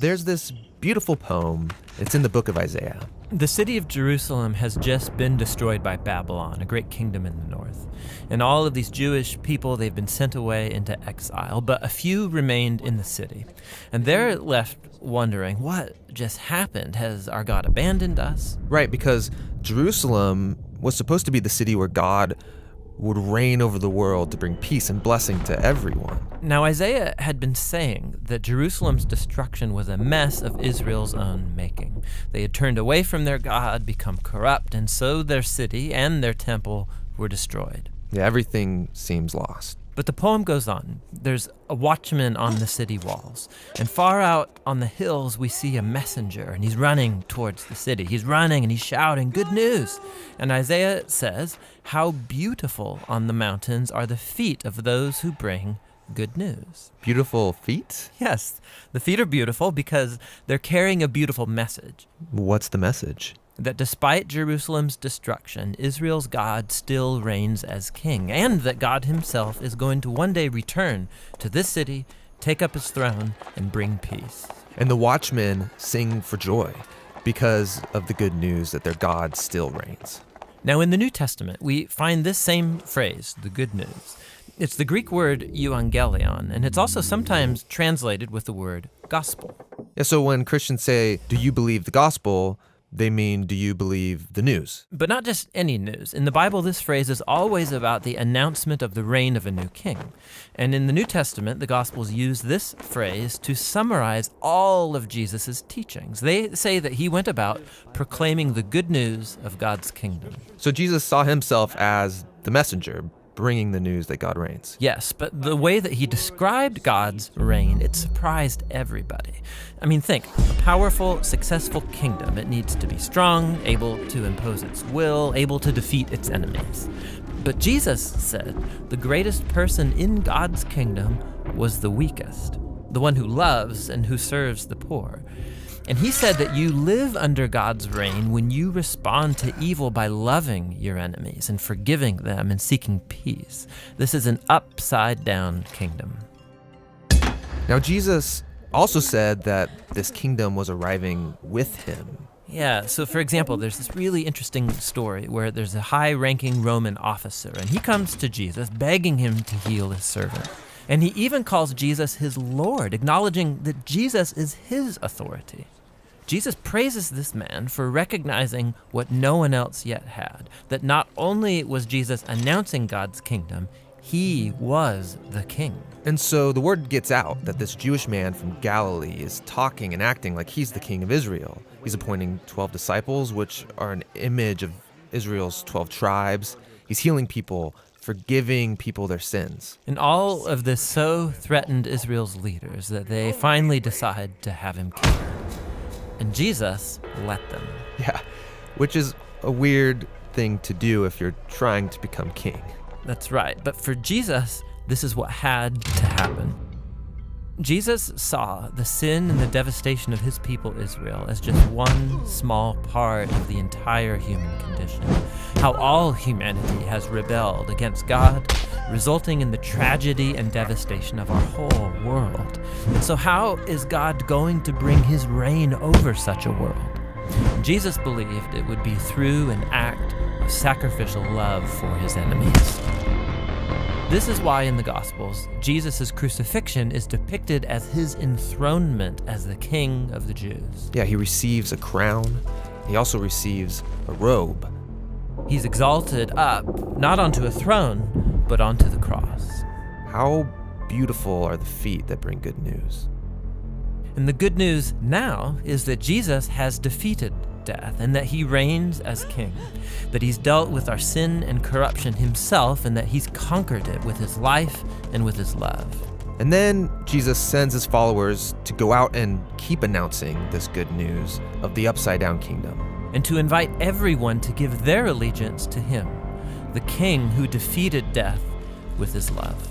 there's this beautiful poem. It's in the book of Isaiah. The city of Jerusalem has just been destroyed by Babylon, a great kingdom in the north. And all of these Jewish people, they've been sent away into exile, but a few remained in the city. And they're left wondering, what just happened? Has our God abandoned us? Right, because Jerusalem was supposed to be the city where God would reign over the world to bring peace and blessing to everyone. Now, Isaiah had been saying that Jerusalem's destruction was a mess of Israel's own making. They had turned away from their God, become corrupt, and so their city and their temple were destroyed. Yeah, everything seems lost. But the poem goes on. There's a watchman on the city walls, and far out on the hills we see a messenger, and he's running towards the city. He's running and he's shouting, "Good news!" And Isaiah says, "How beautiful on the mountains are the feet of those who bring good news." Beautiful feet? Yes, the feet are beautiful because they're carrying a beautiful message. What's the message? That despite Jerusalem's destruction, Israel's God still reigns as king, and that God himself is going to one day return to this city, take up his throne, and bring peace. And the watchmen sing for joy because of the good news that their God still reigns. Now, in the New Testament, we find this same phrase, the good news. It's the Greek word euangelion, and it's also sometimes translated with the word gospel. Yeah, so when Christians say, "Do you believe the gospel?" they mean, do you believe the news? But not just any news. In the Bible, this phrase is always about the announcement of the reign of a new king. And in the New Testament, the Gospels use this phrase to summarize all of Jesus' teachings. They say that he went about proclaiming the good news of God's kingdom. So Jesus saw himself as the messenger, bringing the news that God reigns. Yes, but the way that he described God's reign, it surprised everybody. I mean, think, a powerful, successful kingdom. It needs to be strong, able to impose its will, able to defeat its enemies. But Jesus said the greatest person in God's kingdom was the weakest, the one who loves and who serves the poor. And he said that you live under God's reign when you respond to evil by loving your enemies and forgiving them and seeking peace. This is an upside-down kingdom. Now, Jesus also said that this kingdom was arriving with him. Yeah, so for example, there's this really interesting story where there's a high-ranking Roman officer, and he comes to Jesus begging him to heal his servant. And he even calls Jesus his Lord, acknowledging that Jesus is his authority. Jesus praises this man for recognizing what no one else yet had, that not only was Jesus announcing God's kingdom, he was the king. And so the word gets out that this Jewish man from Galilee is talking and acting like he's the king of Israel. He's appointing 12 disciples, which are an image of Israel's 12 tribes. He's healing people, forgiving people their sins. And all of this so threatened Israel's leaders that they finally decide to have him killed. And Jesus let them. Yeah, which is a weird thing to do if you're trying to become king. That's right. But for Jesus, this is what had to happen. Jesus saw the sin and the devastation of his people Israel as just one small part of the entire human condition. How all humanity has rebelled against God, resulting in the tragedy and devastation of our whole world. And so how is God going to bring his reign over such a world? Jesus believed it would be through an act of sacrificial love for his enemies. This is why in the Gospels, Jesus' crucifixion is depicted as his enthronement as the King of the Jews. Yeah, he receives a crown. He also receives a robe. He's exalted up, not onto a throne, but onto the cross. How beautiful are the feet that bring good news. And the good news now is that Jesus has defeated death and that he reigns as king, that he's dealt with our sin and corruption himself and that he's conquered it with his life and with his love. And then Jesus sends his followers to go out and keep announcing this good news of the upside-down kingdom. And to invite everyone to give their allegiance to him, the king who defeated death with his love.